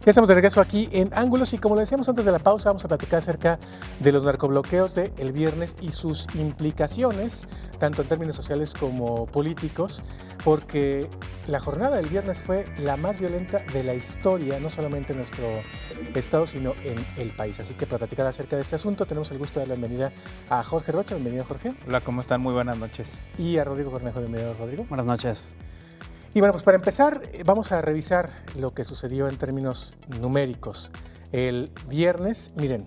Ya estamos de regreso aquí en Ángulos y como lo decíamos antes de la pausa, vamos a platicar acerca de los narcobloqueos del viernes y sus implicaciones, tanto en términos sociales como políticos, porque la jornada del viernes fue la más violenta de la historia, no solamente en nuestro estado, sino en el país. Así que para platicar acerca de este asunto, tenemos el gusto de dar la bienvenida a Jorge Rocha. Bienvenido, Jorge. Hola, ¿cómo están? Muy buenas noches. Y a Rodrigo Cornejo. Bienvenido, Rodrigo. Buenas noches. Y bueno, pues para empezar, vamos a revisar lo que sucedió en términos numéricos. El viernes, miren,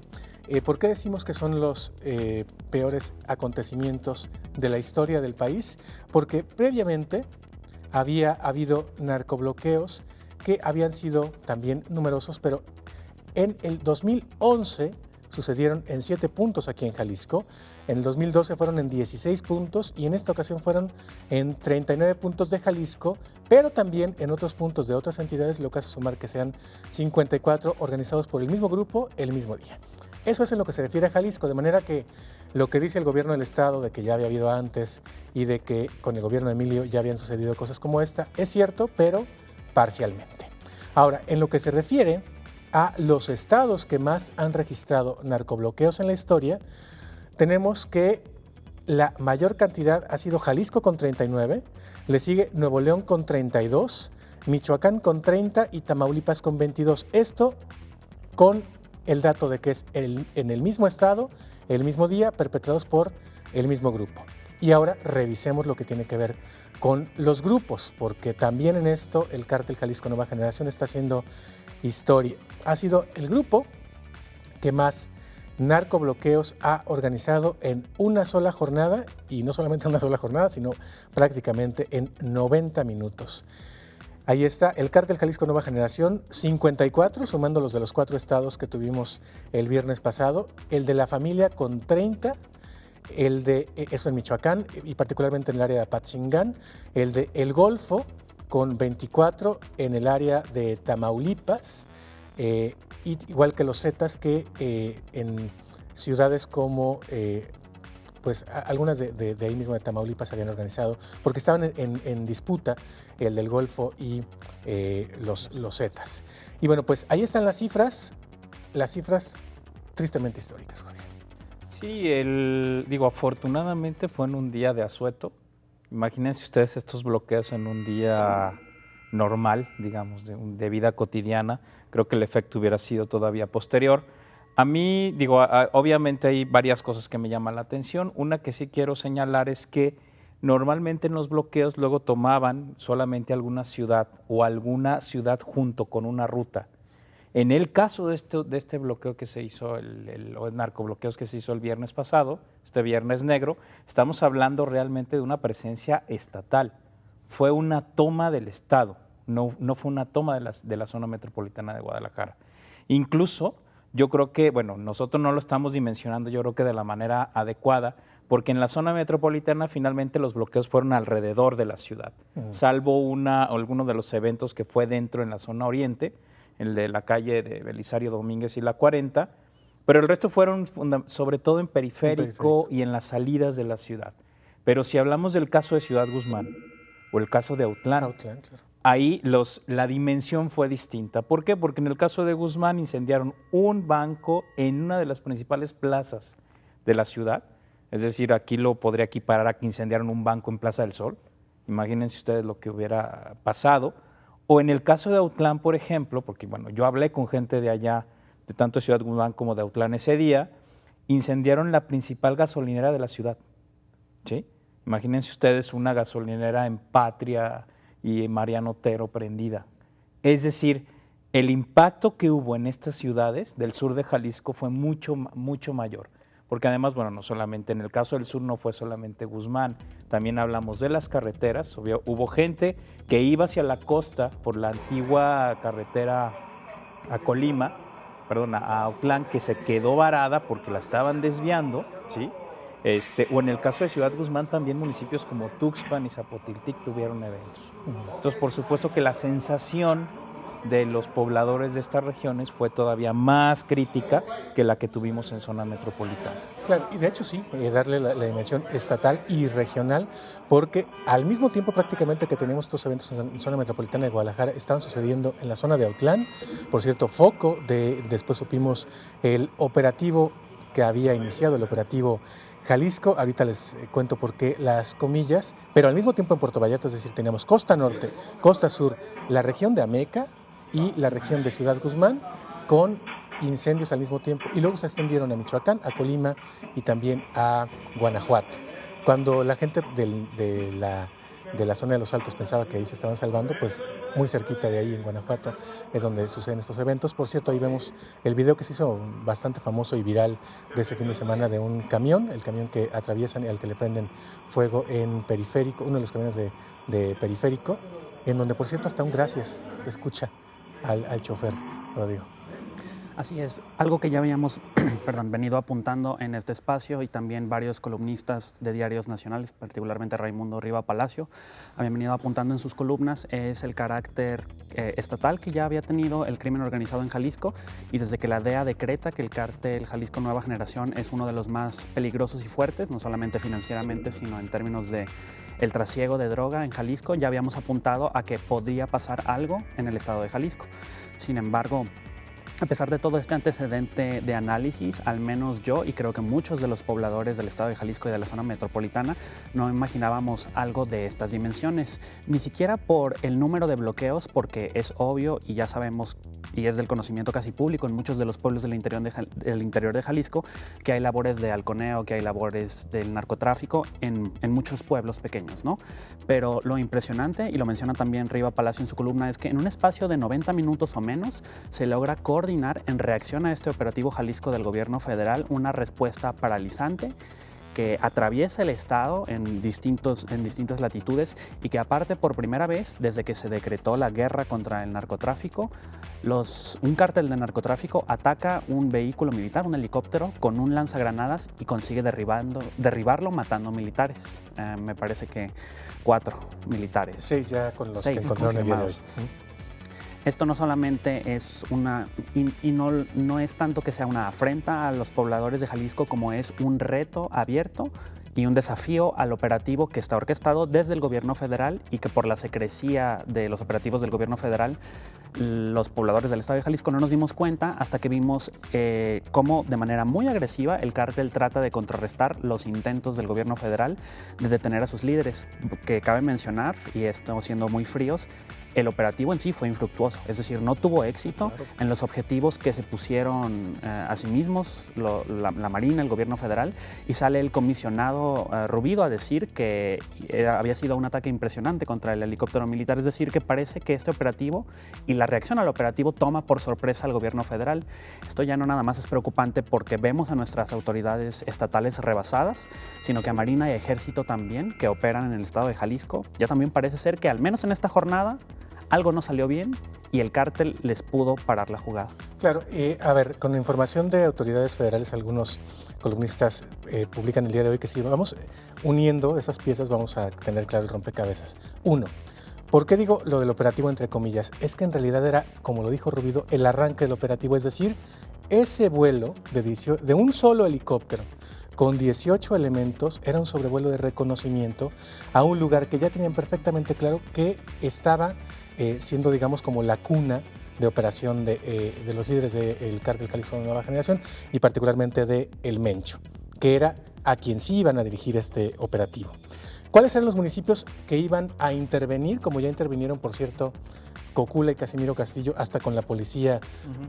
¿por qué decimos que son los peores acontecimientos de la historia del país? Porque previamente había habido narcobloqueos que habían sido también numerosos, pero en el 2011 sucedieron en 7 puntos aquí en Jalisco, en el 2012 fueron en 16 puntos y en esta ocasión fueron en 39 puntos de Jalisco, pero también en otros puntos de otras entidades, lo que hace sumar que sean 54 organizados por el mismo grupo el mismo día. Eso es en lo que se refiere a Jalisco, de manera que lo que dice el gobierno del estado de que ya había habido antes y de que con el gobierno de Emilio ya habían sucedido cosas como esta, es cierto, pero parcialmente. Ahora, en lo que se refiere a los estados que más han registrado narcobloqueos en la historia, tenemos que la mayor cantidad ha sido Jalisco con 39, le sigue Nuevo León con 32, Michoacán con 30 y Tamaulipas con 22. Esto con el dato de que es en el mismo estado, el mismo día, perpetrados por el mismo grupo. Y ahora revisemos lo que tiene que ver con los grupos, porque también en esto el Cártel Jalisco Nueva Generación está haciendo historia. Ha sido el grupo que más narcobloqueos ha organizado en una sola jornada, y no solamente en una sola jornada, sino prácticamente en 90 minutos. Ahí está el Cártel Jalisco Nueva Generación, 54, sumando los de los 4 estados que tuvimos el viernes pasado, el de la familia con 30, el de, eso en Michoacán y particularmente en el área de Apatzingán, el de El Golfo con 24 en el área de Tamaulipas, igual que los Zetas que en ciudades como pues algunas de ahí mismo de Tamaulipas habían organizado, porque estaban en disputa el del Golfo y los Zetas. Y bueno, pues ahí están las cifras tristemente históricas, Jorge. Sí, afortunadamente fue en un día de asueto. Imagínense ustedes estos bloqueos en un día normal, digamos, de vida cotidiana. Creo que el efecto hubiera sido todavía posterior. A mí, obviamente hay varias cosas que me llaman la atención. Una que sí quiero señalar es que normalmente en los bloqueos luego tomaban solamente alguna ciudad o alguna ciudad junto con una ruta. En el caso de este bloqueo que se hizo, los narcobloqueos que se hizo el viernes pasado, este viernes negro, estamos hablando realmente de una presencia estatal. Fue una toma del Estado, no fue una toma de la zona metropolitana de Guadalajara. Incluso yo creo que, bueno, nosotros no lo estamos dimensionando, yo creo que de la manera adecuada, porque en la zona metropolitana finalmente los bloqueos fueron alrededor de la ciudad, salvo alguno de los eventos que fue dentro en la zona oriente, el de la calle de Belisario Domínguez y la 40, pero el resto fueron sobre todo en periférico y en las salidas de la ciudad. Pero si hablamos del caso de Ciudad Guzmán o el caso de Autlán, claro, ahí la dimensión fue distinta. ¿Por qué? Porque en el caso de Guzmán incendiaron un banco en una de las principales plazas de la ciudad, es decir, aquí lo podría equiparar a que incendiaron un banco en Plaza del Sol. Imagínense ustedes lo que hubiera pasado. O en el caso de Autlán, por ejemplo, porque bueno, yo hablé con gente de allá, de tanto de Ciudad Guzmán como de Autlán ese día, incendiaron la principal gasolinera de la ciudad. ¿Sí? Imagínense ustedes una gasolinera en Patria y en Mariano Otero prendida. Es decir, el impacto que hubo en estas ciudades del sur de Jalisco fue mucho, mucho mayor. Porque además, bueno, no solamente en el caso del sur no fue solamente Guzmán, también hablamos de las carreteras, hubo gente que iba hacia la costa por la antigua carretera a Colima, perdón, a Autlán, que se quedó varada porque la estaban desviando, ¿sí? O en el caso de Ciudad Guzmán también municipios como Tuxpan y Zapotiltic tuvieron eventos. Entonces, por supuesto que la sensación de los pobladores de estas regiones fue todavía más crítica que la que tuvimos en zona metropolitana. Claro, y de hecho sí, darle la dimensión estatal y regional, porque al mismo tiempo prácticamente que tenemos estos eventos en zona metropolitana de Guadalajara, estaban sucediendo en la zona de Autlán. Por cierto, foco después supimos el operativo que había iniciado, el operativo Jalisco. Ahorita les cuento por qué las comillas, pero al mismo tiempo en Puerto Vallarta, es decir, teníamos costa norte, costa sur, la región de Ameca y la región de Ciudad Guzmán, con incendios al mismo tiempo, y luego se extendieron a Michoacán, a Colima y también a Guanajuato. Cuando la gente de la zona de los Altos pensaba que ahí se estaban salvando, pues muy cerquita de ahí en Guanajuato es donde suceden estos eventos. Por cierto, ahí vemos el video que se hizo bastante famoso y viral de ese fin de semana de un camión, el camión que atraviesan y al que le prenden fuego en Periférico, uno de los camiones de Periférico, en donde por cierto hasta un gracias se escucha al chofer, Rodrigo. Así es, algo que ya habíamos venido apuntando en este espacio y también varios columnistas de diarios nacionales, particularmente Raimundo Riva Palacio, habían venido apuntando en sus columnas, es el carácter estatal que ya había tenido el crimen organizado en Jalisco, y desde que la DEA decreta que el cártel Jalisco Nueva Generación es uno de los más peligrosos y fuertes, no solamente financieramente, sino en términos de el trasiego de droga en Jalisco, ya habíamos apuntado a que podría pasar algo en el estado de Jalisco. Sin embargo, a pesar de todo este antecedente de análisis, al menos yo y creo que muchos de los pobladores del estado de Jalisco y de la zona metropolitana no imaginábamos algo de estas dimensiones, ni siquiera por el número de bloqueos, porque es obvio y ya sabemos y es del conocimiento casi público en muchos de los pueblos del interior de Jalisco que hay labores de halconeo, que hay labores del narcotráfico en muchos pueblos pequeños, ¿no? Pero lo impresionante, y lo menciona también Riva Palacio en su columna, es que en un espacio de 90 minutos o menos se logra coordinar en reacción a este operativo Jalisco del gobierno federal una respuesta paralizante que atraviesa el estado en distintas latitudes y que aparte por primera vez desde que se decretó la guerra contra el narcotráfico, un cártel de narcotráfico ataca un vehículo militar, un helicóptero, con un lanzagranadas y consigue derribarlo matando militares. Me parece que 4 militares. 6 ya con los que encontraron el día de hoy. Esto no solamente es no es tanto que sea una afrenta a los pobladores de Jalisco como es un reto abierto y un desafío al operativo que está orquestado desde el gobierno federal y que por la secrecía de los operativos del gobierno federal, los pobladores del estado de Jalisco no nos dimos cuenta hasta que vimos cómo de manera muy agresiva el cártel trata de contrarrestar los intentos del gobierno federal de detener a sus líderes, que cabe mencionar, y estamos siendo muy fríos, el operativo en sí fue infructuoso, es decir, no tuvo éxito en los objetivos que se pusieron a sí mismos la Marina, el gobierno federal, y sale el comisionado Rubido a decir que había sido un ataque impresionante contra el helicóptero militar, es decir, que parece que este operativo y la reacción al operativo toma por sorpresa al gobierno federal. Esto ya no nada más es preocupante porque vemos a nuestras autoridades estatales rebasadas, sino que a Marina y Ejército también, que operan en el estado de Jalisco, ya también parece ser que al menos en esta jornada algo no salió bien y el cártel les pudo parar la jugada. Claro, a ver, con la información de autoridades federales, algunos columnistas publican el día de hoy que si vamos uniendo esas piezas vamos a tener claro el rompecabezas. 1. ¿Por qué digo lo del operativo entre comillas? Es que en realidad era, como lo dijo Rubido, el arranque del operativo, es decir, ese vuelo de un solo helicóptero con 18 elementos era un sobrevuelo de reconocimiento a un lugar que ya tenían perfectamente claro que estaba siendo, digamos, como la cuna de operación de los líderes del cártel Jalisco Nueva Generación y particularmente de El Mencho, que era a quien sí iban a dirigir este operativo. ¿Cuáles eran los municipios que iban a intervenir? Como ya intervinieron, por cierto, Cocula y Casimiro Castillo, hasta con la policía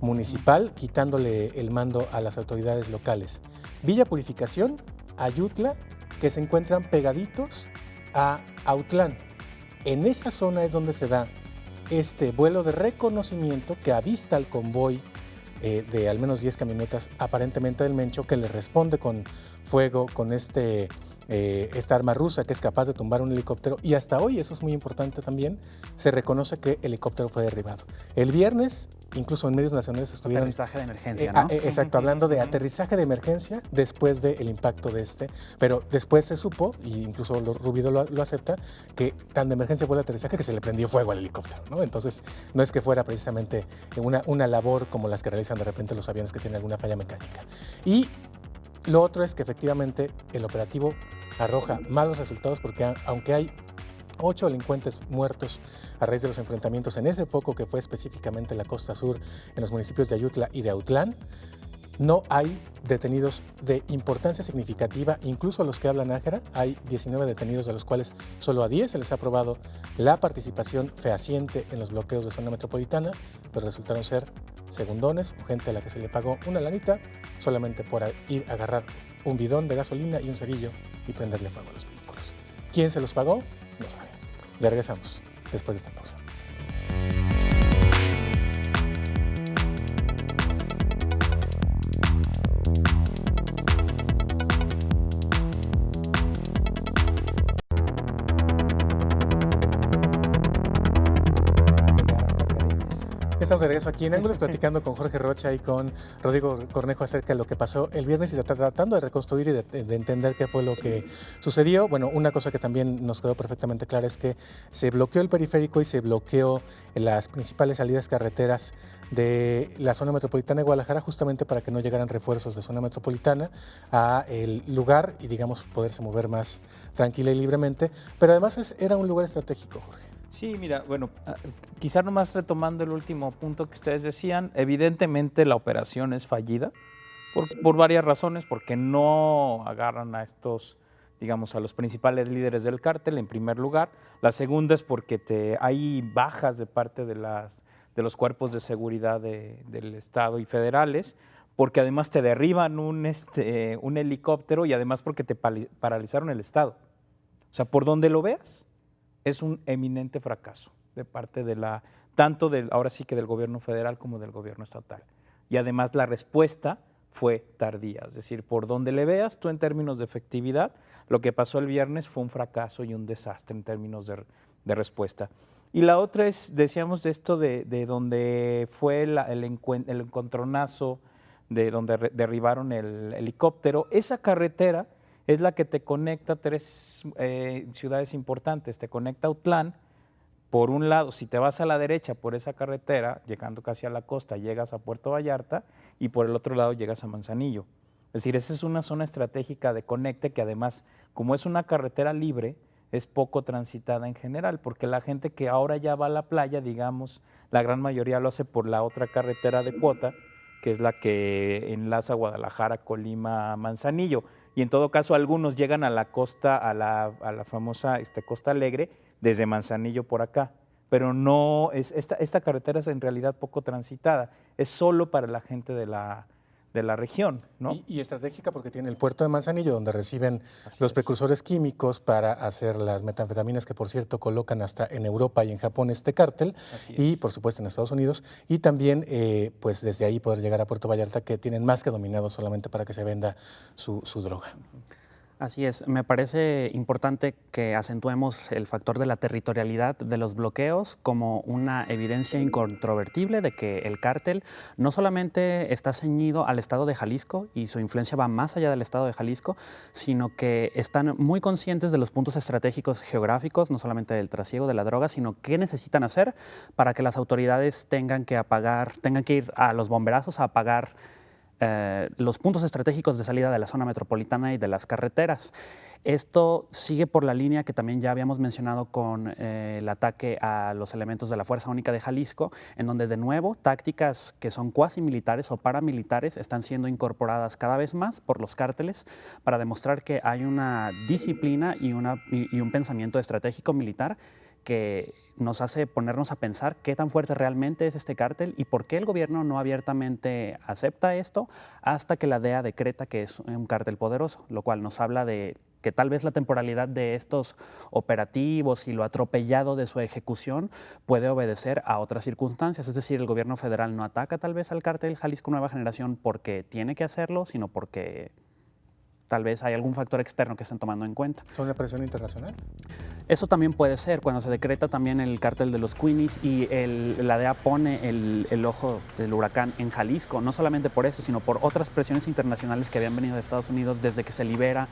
municipal, quitándole el mando a las autoridades locales. Villa Purificación, Ayutla, que se encuentran pegaditos a Autlán. En esa zona es donde se da este vuelo de reconocimiento que avista al convoy de al menos 10 camionetas aparentemente del Mencho, que le responde con fuego, con este esta arma rusa que es capaz de tumbar un helicóptero, y hasta hoy, eso es muy importante también, se reconoce que el helicóptero fue derribado. El viernes, incluso en medios nacionales estuvieron... Aterrizaje de emergencia, ¿no? Exacto, hablando de aterrizaje de emergencia después del impacto de pero después se supo, y incluso Rubido lo acepta, que tan de emergencia fue el aterrizaje que se le prendió fuego al helicóptero, ¿no? Entonces, no es que fuera precisamente una labor como las que realizan de repente los aviones que tienen alguna falla mecánica. Y lo otro es que efectivamente el operativo arroja malos resultados porque aunque hay 8 delincuentes muertos a raíz de los enfrentamientos en ese foco que fue específicamente la costa sur en los municipios de Ayutla y de Autlán, no hay detenidos de importancia significativa, incluso a los que habla Nájera, hay 19 detenidos, de los cuales solo a 10 se les ha aprobado la participación fehaciente en los bloqueos de zona metropolitana, pero resultaron ser segundones o gente a la que se le pagó una lanita solamente por ir a agarrar un bidón de gasolina y un cerillo y prenderle fuego a los vehículos. ¿Quién se los pagó? No sabe. Ya regresamos después de esta pausa. Estamos de regreso aquí en Ángulos platicando con Jorge Rocha y con Rodrigo Cornejo acerca de lo que pasó el viernes y tratando de reconstruir y de entender qué fue lo que sucedió. Bueno, una cosa que también nos quedó perfectamente clara es que se bloqueó el periférico y se bloqueó las principales salidas carreteras de la zona metropolitana de Guadalajara justamente para que no llegaran refuerzos de zona metropolitana a el lugar y digamos poderse mover más tranquila y libremente, pero además era un lugar estratégico, Jorge. Sí, mira, bueno, quizá nomás retomando el último punto que ustedes decían, evidentemente la operación es fallida por varias razones, porque no agarran a estos, digamos, a los principales líderes del cártel en primer lugar. La segunda es porque hay bajas de parte de los cuerpos de seguridad del Estado y federales, porque además te derriban un helicóptero y además porque te paralizaron el Estado. O sea, por donde lo veas, es un eminente fracaso de parte tanto ahora sí que del gobierno federal como del gobierno estatal. Y además la respuesta fue tardía, es decir, por donde le veas tú en términos de efectividad, lo que pasó el viernes fue un fracaso y un desastre en términos de respuesta. Y la otra es, decíamos de esto de donde fue el encontronazo, de donde derribaron el helicóptero, esa carretera es la que te conecta a 3 ciudades importantes. Te conecta a Autlán, por un lado, si te vas a la derecha por esa carretera, llegando casi a la costa, llegas a Puerto Vallarta, y por el otro lado llegas a Manzanillo. Es decir, esa es una zona estratégica de conecte que además, como es una carretera libre, es poco transitada en general, porque la gente que ahora ya va a la playa, digamos, la gran mayoría lo hace por la otra carretera de cuota, que es la que enlaza Guadalajara, Colima, Manzanillo. Y en todo caso, algunos llegan a la costa, a la famosa Costa Alegre, desde Manzanillo por acá. Pero no, esta carretera es en realidad poco transitada. Es solo para la gente de la región, ¿no? Y estratégica porque tiene el puerto de Manzanillo, donde reciben los precursores químicos para hacer las metanfetaminas que, por cierto, colocan hasta en Europa y en Japón este cártel, y por supuesto en Estados Unidos, y también pues desde ahí poder llegar a Puerto Vallarta, que tienen más que dominado solamente para que se venda su droga. Así es, me parece importante que acentuemos el factor de la territorialidad de los bloqueos como una evidencia incontrovertible de que el cártel no solamente está ceñido al estado de Jalisco y su influencia va más allá del estado de Jalisco, sino que están muy conscientes de los puntos estratégicos geográficos, no solamente del trasiego de la droga, sino qué necesitan hacer para que las autoridades tengan que ir a los bomberazos a apagar los puntos estratégicos de salida de la zona metropolitana y de las carreteras. Esto sigue por la línea que también ya habíamos mencionado con el ataque a los elementos de la Fuerza Única de Jalisco, en donde de nuevo tácticas que son cuasi militares o paramilitares están siendo incorporadas cada vez más por los cárteles para demostrar que hay una disciplina y un pensamiento estratégico militar que nos hace ponernos a pensar qué tan fuerte realmente es este cártel y por qué el gobierno no abiertamente acepta esto hasta que la DEA decreta que es un cártel poderoso, lo cual nos habla de que tal vez la temporalidad de estos operativos y lo atropellado de su ejecución puede obedecer a otras circunstancias. Es decir, el gobierno federal no ataca tal vez al cártel Jalisco Nueva Generación porque tiene que hacerlo, sino porque Tal vez hay algún factor externo que estén tomando en cuenta. ¿Son una presión internacional? Eso también puede ser cuando se decreta también el cártel de los Queenies y la DEA pone el ojo del huracán en Jalisco, no solamente por eso, sino por otras presiones internacionales que habían venido de Estados Unidos desde que se libera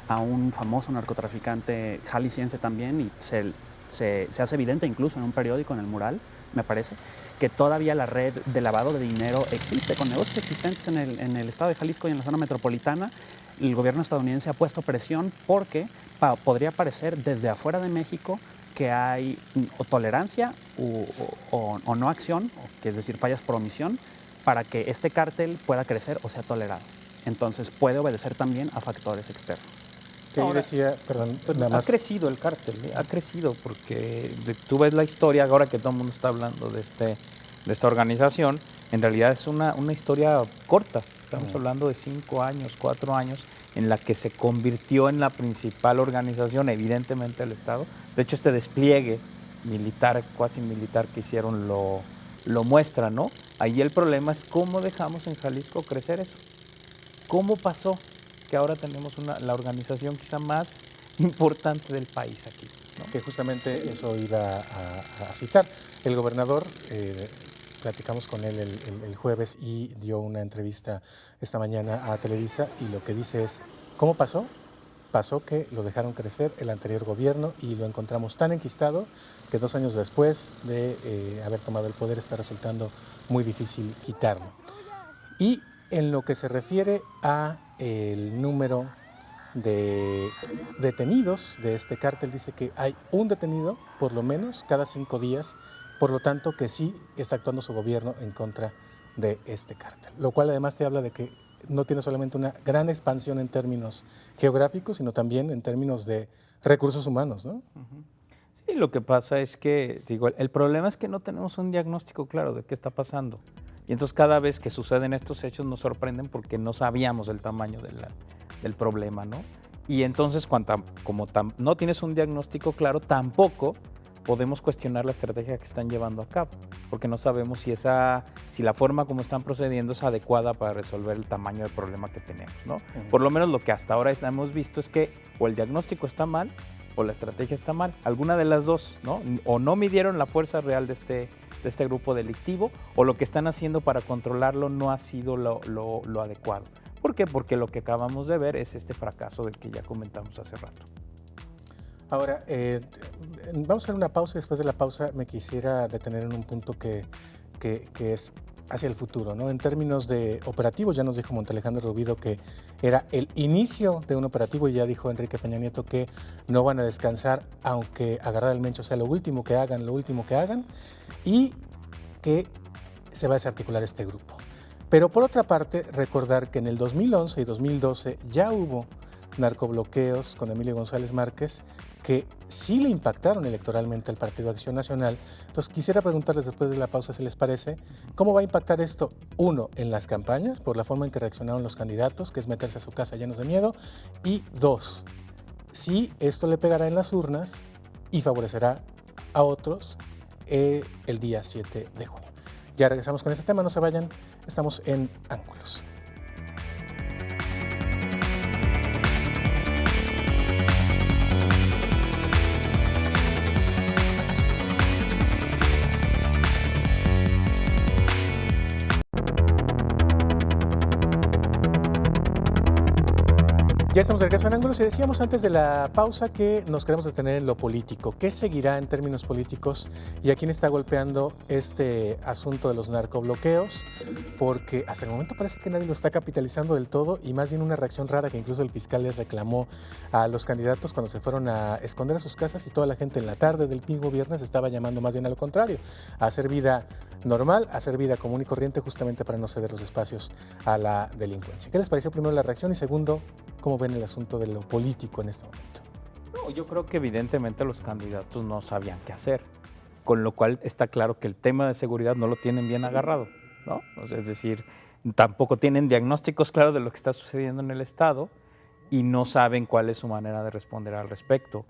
a un famoso narcotraficante jalisciense también, y se hace evidente incluso en un periódico, en El Mural, me parece, que todavía la red de lavado de dinero existe, con negocios existentes en el estado de Jalisco y en la zona metropolitana. El gobierno estadounidense ha puesto presión porque podría parecer desde afuera de México que hay o tolerancia o no acción, que es decir, fallas por omisión, para que este cártel pueda crecer o sea tolerado. Entonces puede obedecer también a factores externos. Que yo decía, perdón, nada más. Ha crecido el cártel, ha crecido porque tú ves la historia, ahora que todo el mundo está hablando de esta organización, en realidad es una historia corta. Estamos hablando de 5 años, 4 años, en la que se convirtió en la principal organización, evidentemente, del Estado. De hecho, este despliegue militar, cuasi militar que hicieron lo muestra, ¿no? Ahí el problema es cómo dejamos en Jalisco crecer eso. ¿Cómo pasó que ahora tenemos la organización quizá más importante del país aquí, ¿no? Que justamente eso iba a citar. El gobernador, platicamos con él el jueves y dio una entrevista esta mañana a Televisa y lo que dice es, ¿cómo pasó? Pasó que lo dejaron crecer el anterior gobierno y lo encontramos tan enquistado que 2 años después de haber tomado el poder está resultando muy difícil quitarlo. Y en lo que se refiere a el número de detenidos de este cártel, dice que hay un detenido por lo menos cada 5 días, por lo tanto que sí está actuando su gobierno en contra de este cártel, lo cual además te habla de que no tiene solamente una gran expansión en términos geográficos, sino también en términos de recursos humanos, ¿no? Sí, lo que pasa es que, digo, el problema es que no tenemos un diagnóstico claro de qué está pasando. Y entonces cada vez que suceden estos hechos nos sorprenden porque no sabíamos el tamaño del problema, ¿no? Y entonces como no tienes un diagnóstico claro, tampoco podemos cuestionar la estrategia que están llevando a cabo, porque no sabemos si la forma como están procediendo es adecuada para resolver el tamaño del problema que tenemos, ¿no? Por lo menos lo que hasta ahora hemos visto es que o el diagnóstico está mal o la estrategia está mal, alguna de las dos, ¿no? O no midieron la fuerza real de este grupo delictivo, o lo que están haciendo para controlarlo no ha sido lo adecuado. ¿Por qué? Porque lo que acabamos de ver es este fracaso del que ya comentamos hace rato. Ahora, vamos a hacer una pausa y después de la pausa me quisiera detener en un punto que es hacia el futuro, ¿no? En términos de operativos, ya nos dijo Montealejandro Rubido que era el inicio de un operativo y ya dijo Enrique Peña Nieto que no van a descansar aunque agarrar el mencho sea lo último que hagan y que se va a desarticular este grupo. Pero por otra parte, recordar que en el 2011 y 2012 ya hubo narcobloqueos con Emilio González Márquez que sí le impactaron electoralmente al Partido Acción Nacional. Entonces quisiera preguntarles después de la pausa si les parece, ¿cómo va a impactar esto? Uno, en las campañas, por la forma en que reaccionaron los candidatos, que es meterse a su casa llenos de miedo, y dos, si esto le pegará en las urnas y favorecerá a otros el día 7 de junio. Ya regresamos con este tema, no se vayan, estamos en Ángulos. Ya estamos de regreso en Ángulos y decíamos antes de la pausa que nos queremos detener en lo político. ¿Qué seguirá en términos políticos y a quién está golpeando este asunto de los narcobloqueos? Porque hasta el momento parece que nadie lo está capitalizando del todo y más bien una reacción rara que incluso el fiscal les reclamó a los candidatos cuando se fueron a esconder a sus casas y toda la gente en la tarde del mismo viernes estaba llamando más bien a lo contrario, a hacer vida normal, a hacer vida común y corriente justamente para no ceder los espacios a la delincuencia. ¿Qué les pareció primero la reacción y segundo, cómo ven el asunto de lo político en este momento? No, yo creo que evidentemente los candidatos no sabían qué hacer, con lo cual está claro que el tema de seguridad no lo tienen bien agarrado, ¿no? O sea, es decir, tampoco tienen diagnósticos claros de lo que está sucediendo en el Estado y no saben cuál es su manera de responder al respecto.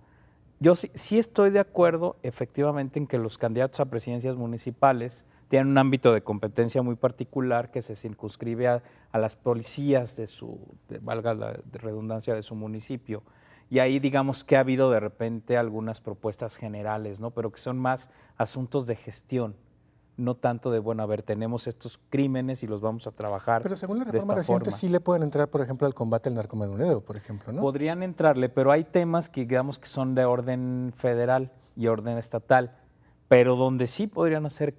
Yo sí estoy de acuerdo efectivamente en que los candidatos a presidencias municipales tienen un ámbito de competencia muy particular que se circunscribe a las policías valga la redundancia, de su municipio. Y ahí digamos que ha habido de repente algunas propuestas generales, ¿no? Pero que son más asuntos de gestión, no tanto de, bueno, a ver, tenemos estos crímenes y los vamos a trabajar. Pero según la de reforma esta reciente forma. sí le pueden entrar, por ejemplo, al combate al narcomenudeo, por ejemplo, ¿no? Podrían entrarle, pero hay temas que digamos que son de orden federal y orden estatal, pero donde sí podrían hacer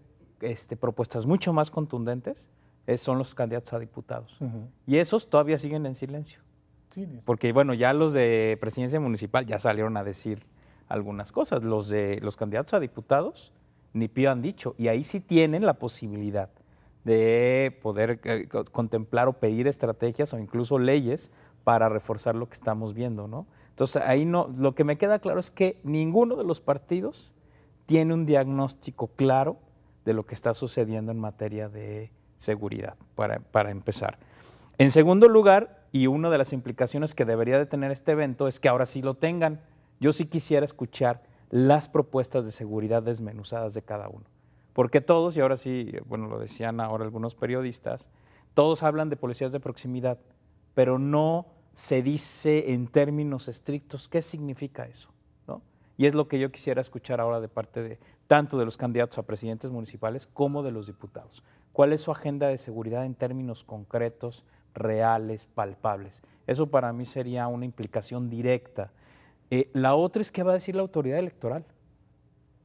propuestas mucho más contundentes son los candidatos a diputados. Y esos todavía siguen en silencio. Sí. Porque, bueno, ya los de presidencia municipal ya salieron a decir algunas cosas. Los candidatos a diputados ni pío han dicho. Y ahí sí tienen la posibilidad de poder contemplar o pedir estrategias o incluso leyes para reforzar lo que estamos viendo, ¿no? Entonces, ahí no, lo que me queda claro es que ninguno de los partidos tiene un diagnóstico claro de lo que está sucediendo en materia de seguridad, para empezar. En segundo lugar, y una de las implicaciones que debería de tener este evento es que ahora sí lo tengan. Yo sí quisiera escuchar las propuestas de seguridad desmenuzadas de cada uno. Porque todos, y ahora sí, bueno, lo decían ahora algunos periodistas, todos hablan de policías de proximidad, pero no se dice en términos estrictos qué significa eso, ¿no? Y es lo que yo quisiera escuchar ahora de parte de tanto de los candidatos a presidentes municipales como de los diputados. ¿Cuál es su agenda de seguridad en términos concretos, reales, palpables? Eso para mí sería una implicación directa. La otra es qué va a decir la autoridad electoral,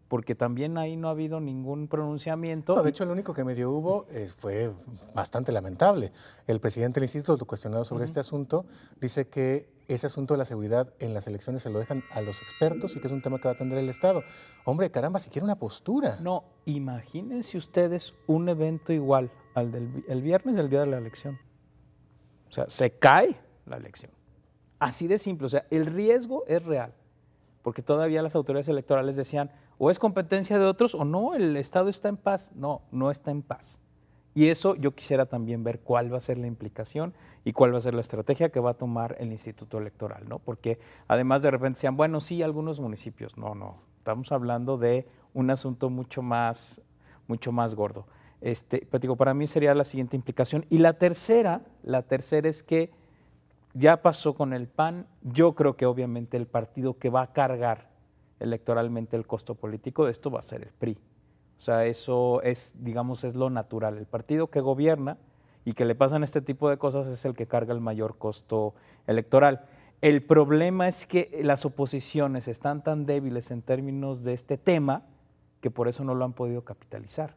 porque también ahí no ha habido ningún pronunciamiento. No, de hecho, lo único que medio hubo fue bastante lamentable. El presidente del instituto, cuestionado sobre este asunto, dice que ese asunto de la seguridad en las elecciones se lo dejan a los expertos y que es un tema que va a atender el Estado. Hombre, caramba, siquiera una postura. No, imagínense ustedes un evento igual al del viernes, el día de la elección. O sea, se cae la elección. Así de simple, o sea, el riesgo es real, porque todavía las autoridades electorales decían, o es competencia de otros o no, el Estado está en paz. No, no está en paz. Y eso yo quisiera también ver cuál va a ser la implicación y cuál va a ser la estrategia que va a tomar el Instituto Electoral, ¿no? Porque además de repente decían, bueno, sí, algunos municipios. No, no, estamos hablando de un asunto mucho más gordo. Pero digo, para mí sería la siguiente implicación. Y la tercera es que ya pasó con el PAN. Yo creo que obviamente el partido que va a cargar electoralmente el costo político de esto va a ser el PRI. O sea, eso es, digamos, es lo natural. El partido que gobierna y que le pasan este tipo de cosas es el que carga el mayor costo electoral. El problema es que las oposiciones están tan débiles en términos de este tema que por eso no lo han podido capitalizar,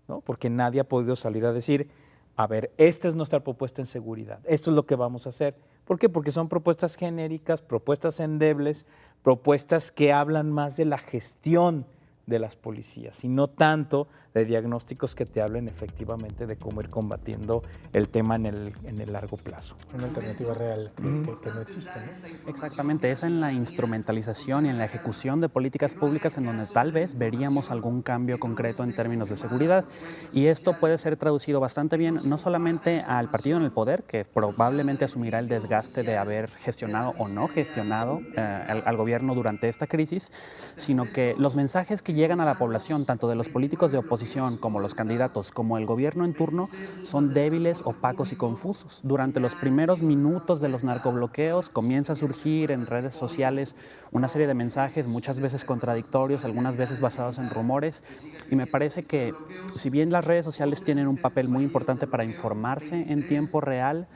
¿no? Porque nadie ha podido salir a decir, a ver, esta es nuestra propuesta en seguridad, esto es lo que vamos a hacer. ¿Por qué? Porque son propuestas genéricas, propuestas endebles, propuestas que hablan más de la gestión de las policías y no tanto de diagnósticos que te hablen efectivamente de cómo ir combatiendo el tema en el largo plazo. Una alternativa real que no existe, ¿no? Exactamente, es en la instrumentalización y en la ejecución de políticas públicas en donde tal vez veríamos algún cambio concreto en términos de seguridad, y esto puede ser traducido bastante bien no solamente al partido en el poder, que probablemente asumirá el desgaste de haber gestionado o no gestionado al gobierno durante esta crisis, sino que los mensajes que llegan a la población, tanto de los políticos de oposición como los candidatos, como el gobierno en turno, son débiles, opacos y confusos. Durante los primeros minutos de los narcobloqueos comienza a surgir en redes sociales una serie de mensajes, muchas veces contradictorios, algunas veces basados en rumores, y me parece que si bien las redes sociales tienen un papel muy importante para informarse en tiempo real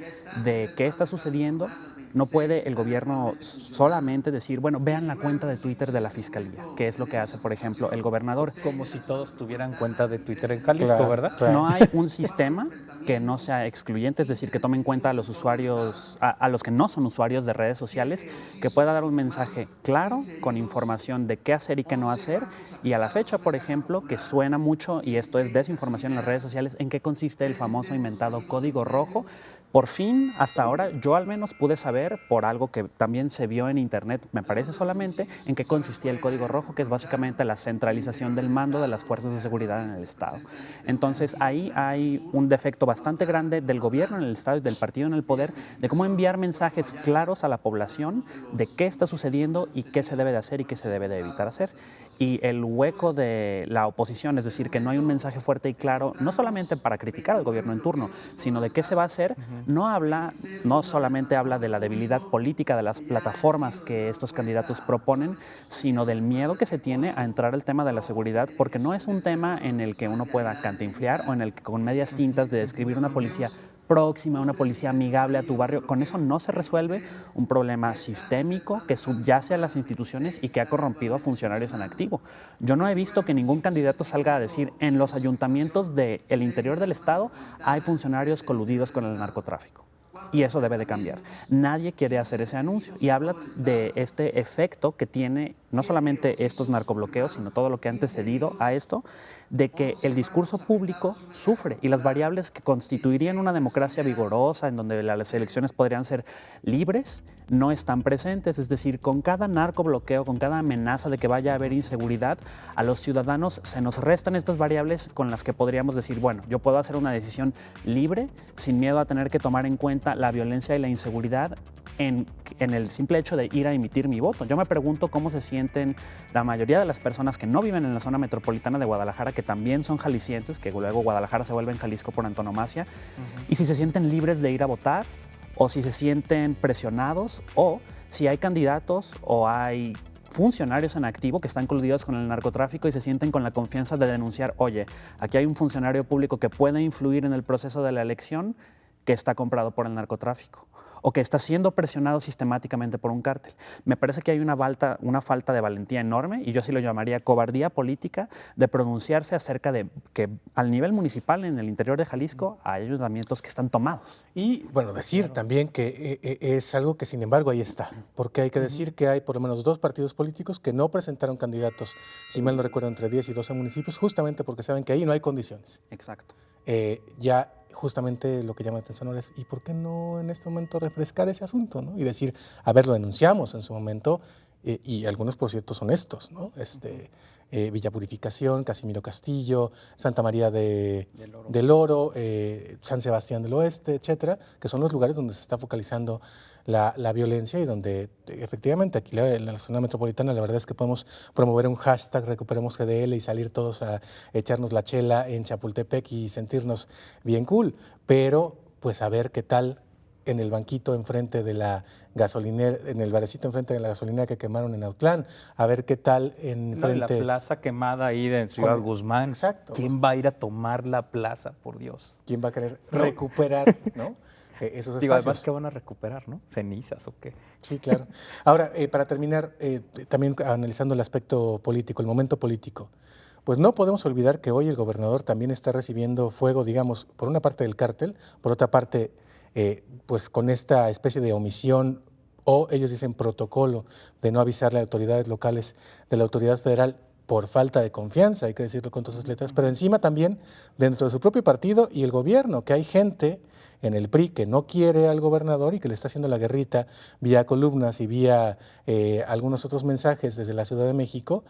de qué está sucediendo, no puede el gobierno solamente decir, bueno, vean la cuenta de Twitter de la Fiscalía, que es lo que hace, por ejemplo, el gobernador. Como si todos tuvieran cuenta de Twitter en Jalisco, Claro, ¿verdad? claro. No hay un sistema que no sea excluyente, es decir, que tome en cuenta a los usuarios, a los que no son usuarios de redes sociales, que pueda dar un mensaje claro, con información de qué hacer y qué no hacer. Y a la fecha, por ejemplo, que suena mucho, y esto es desinformación en las redes sociales, en qué consiste el famoso inventado código rojo. Por fin, hasta ahora, yo al menos pude saber, por algo que también se vio en internet, me parece solamente, en qué consistía el código rojo, que es básicamente la centralización del mando de las fuerzas de seguridad en el Estado. Entonces, ahí hay un defecto bastante grande del gobierno en el Estado y del partido en el poder, de cómo enviar mensajes claros a la población de qué está sucediendo y qué se debe de hacer y qué se debe de evitar hacer. y el hueco de la oposición, es decir, que no hay un mensaje fuerte y claro, no solamente para criticar al gobierno en turno, sino de qué se va a hacer, no solamente habla de la debilidad política de las plataformas que estos candidatos proponen, sino del miedo que se tiene a entrar al tema de la seguridad, porque no es un tema en el que uno pueda cantinflear o en el que con medias tintas de describir una policía próxima, una policía amigable a tu barrio. Con eso no se resuelve un problema sistémico que subyace a las instituciones y que ha corrompido a funcionarios en activo. Yo no he visto que ningún candidato salga a decir en los ayuntamientos del interior del estado hay funcionarios coludidos con el narcotráfico. Y eso debe de cambiar. Nadie quiere hacer ese anuncio y habla de este efecto que tiene no solamente estos narcobloqueos, sino todo lo que ha antecedido a esto, de que el discurso público sufre y las variables que constituirían una democracia vigorosa, en donde las elecciones podrían ser libres, no están presentes. Es decir, con cada narcobloqueo, con cada amenaza de que vaya a haber inseguridad, a los ciudadanos se nos restan estas variables con las que podríamos decir, bueno, yo puedo hacer una decisión libre, sin miedo a tener que tomar en cuenta la violencia y la inseguridad en el simple hecho de ir a emitir mi voto. Yo me pregunto cómo se sienten la mayoría de las personas que no viven en la zona metropolitana de Guadalajara, que también son jaliscienses, que luego Guadalajara se vuelve en Jalisco por antonomasia, y si se sienten libres de ir a votar, o si se sienten presionados, o si hay candidatos o hay funcionarios en activo que están coludidos con el narcotráfico y se sienten con la confianza de denunciar, oye, aquí hay un funcionario público que puede influir en el proceso de la elección que está comprado por el narcotráfico o que está siendo presionado sistemáticamente por un cártel. Me parece que hay una falta de valentía enorme, y yo sí lo llamaría cobardía política, de pronunciarse acerca de que al nivel municipal en el interior de Jalisco hay ayuntamientos que están tomados. Y bueno, decir también que es algo que sin embargo ahí está, porque hay que decir que hay por lo menos 2 partidos políticos que no presentaron candidatos, si mal no recuerdo, entre 10 y 12 municipios, justamente porque saben que ahí no hay condiciones. Exacto. Ya justamente lo que llama la atención ahora es, ¿y por qué no en este momento refrescar ese asunto, ¿no? Y decir, a ver, lo denunciamos en su momento, y algunos, por cierto, son estos, ¿no? Villa Purificación, Casimiro Castillo, Santa María del Oro, San Sebastián del Oeste, etcétera, que son los lugares donde se está focalizando la violencia y donde efectivamente aquí en la zona metropolitana la verdad es que podemos promover un hashtag Recuperemos GDL y salir todos a echarnos la chela en Chapultepec y sentirnos bien cool, pero pues a ver qué tal en el banquito enfrente de la gasolinera, en el barecito enfrente de la gasolinera que quemaron en Autlán, a ver qué tal enfrente... la plaza quemada ahí de Ciudad Guzmán. Exacto. ¿Quién va a ir a tomar la plaza, por Dios? ¿Quién va a querer recuperar, ¿no? Esos espacios? Además, ¿qué van a recuperar, no? ¿Cenizas o qué? Sí, claro. Ahora, para terminar, también analizando el aspecto político, el momento político, pues no podemos olvidar que hoy el gobernador también está recibiendo fuego, digamos, por una parte del cártel, por otra parte, pues con esta especie de omisión, o ellos dicen protocolo, de no avisarle a autoridades locales de la autoridad federal por falta de confianza, hay que decirlo con todas sus letras, pero encima también dentro de su propio partido y el gobierno, que hay gente en el PRI que no quiere al gobernador y que le está haciendo la guerrita vía columnas y vía algunos otros mensajes desde la Ciudad de México,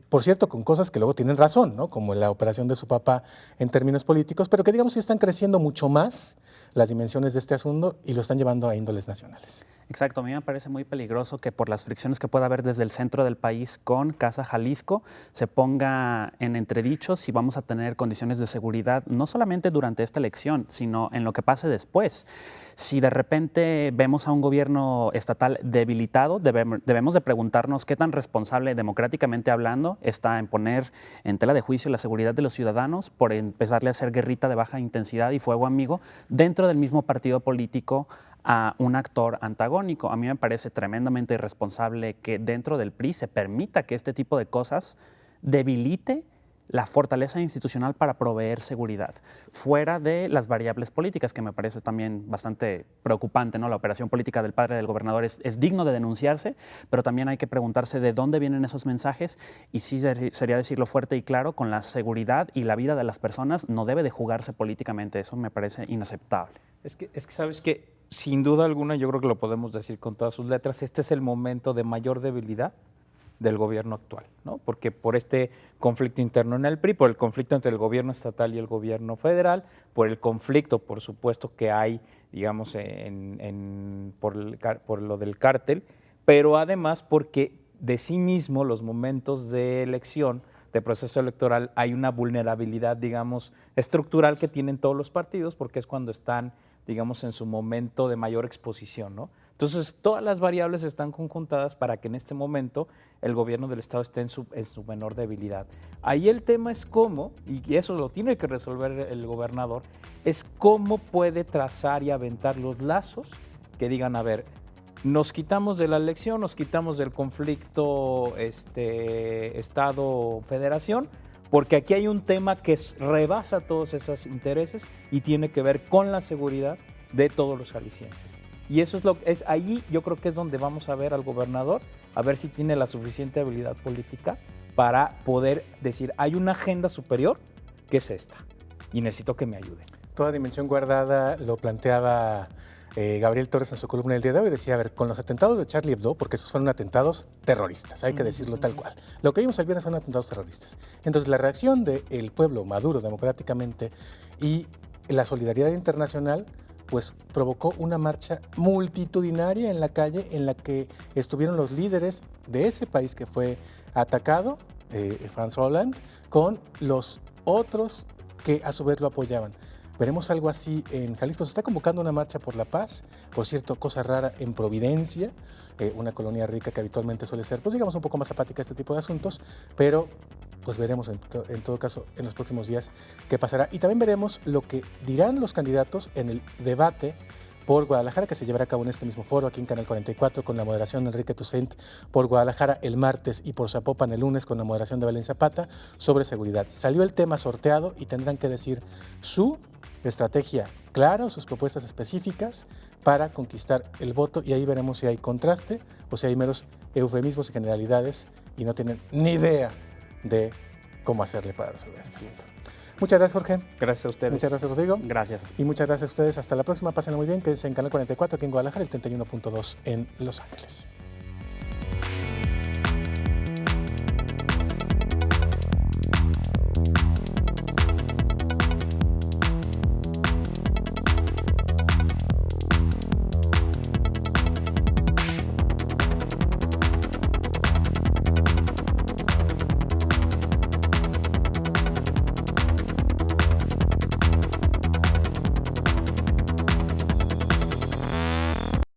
por cierto, con cosas que luego tienen razón, ¿no? Como la operación de su papá en términos políticos, pero que digamos que están creciendo mucho más las dimensiones de este asunto y lo están llevando a índoles nacionales. Exacto, a mí me parece muy peligroso que por las fricciones que pueda haber desde el centro del país con Casa Jalisco se ponga en entredicho si vamos a tener condiciones de seguridad, no solamente durante esta elección, sino en lo que pase después. Si de repente vemos a un gobierno estatal debilitado, debemos de preguntarnos qué tan responsable, democráticamente hablando, está en poner en tela de juicio la seguridad de los ciudadanos por empezarle a hacer guerrita de baja intensidad y fuego amigo dentro del mismo partido político a un actor antagónico. A mí me parece tremendamente irresponsable que dentro del PRI se permita que este tipo de cosas debilite la fortaleza institucional para proveer seguridad, fuera de las variables políticas, que me parece también bastante preocupante, ¿no? La operación política del padre del gobernador es digno de denunciarse, pero también hay que preguntarse de dónde vienen esos mensajes y sí sería decirlo fuerte y claro, con la seguridad y la vida de las personas no debe de jugarse políticamente, eso me parece inaceptable. Es que sabes que sin duda alguna, yo creo que lo podemos decir con todas sus letras, este es el momento de mayor debilidad del gobierno actual, ¿no? Porque por este conflicto interno en el PRI, por el conflicto entre el gobierno estatal y el gobierno federal, por el conflicto, por supuesto, que hay, digamos, por lo del cártel, pero además porque de sí mismo los momentos de elección, de proceso electoral, hay una vulnerabilidad, digamos, estructural que tienen todos los partidos, porque es cuando están, digamos, en su momento de mayor exposición, ¿no? Entonces, todas las variables están conjuntadas para que en este momento el gobierno del Estado esté en su menor debilidad. Ahí el tema es cómo, y eso lo tiene que resolver el gobernador, es cómo puede trazar y aventar los lazos que digan, a ver, nos quitamos de la elección, nos quitamos del conflicto Estado-Federación, porque aquí hay un tema que rebasa todos esos intereses y tiene que ver con la seguridad de todos los jaliscienses. Y eso es ahí yo creo que es donde vamos a ver al gobernador, a ver si tiene la suficiente habilidad política para poder decir, hay una agenda superior que es esta y necesito que me ayude. Toda dimensión guardada lo planteaba Gabriel Torres en su columna del día de hoy. Decía, a ver, con los atentados de Charlie Hebdo, porque esos fueron atentados terroristas, hay que decirlo tal cual. Lo que vimos el viernes son atentados terroristas. Entonces, la reacción del pueblo maduro democráticamente y la solidaridad internacional pues provocó una marcha multitudinaria en la calle en la que estuvieron los líderes de ese país que fue atacado, François Hollande, con los otros que a su vez lo apoyaban. Veremos algo así en Jalisco. Se está convocando una marcha por la paz, por cierto, cosa rara en Providencia, una colonia rica que habitualmente suele ser, pues digamos, un poco más apática a este tipo de asuntos, pero pues veremos en todo caso en los próximos días qué pasará. Y también veremos lo que dirán los candidatos en el debate por Guadalajara, que se llevará a cabo en este mismo foro, aquí en Canal 44, con la moderación de Enrique Toussaint por Guadalajara el martes y por Zapopan el lunes con la moderación de Belén Zapata sobre seguridad. Salió el tema sorteado y tendrán que decir su estrategia clara o sus propuestas específicas para conquistar el voto, y ahí veremos si hay contraste o si hay meros eufemismos y generalidades y no tienen ni idea de cómo hacerle para resolver este asunto. Muchas gracias, Jorge. Gracias a ustedes. Muchas gracias, Rodrigo. Gracias. Y muchas gracias a ustedes. Hasta la próxima. Pásenla muy bien. Quédense en Canal 44 aquí en Guadalajara, el 31.2 en Los Ángeles.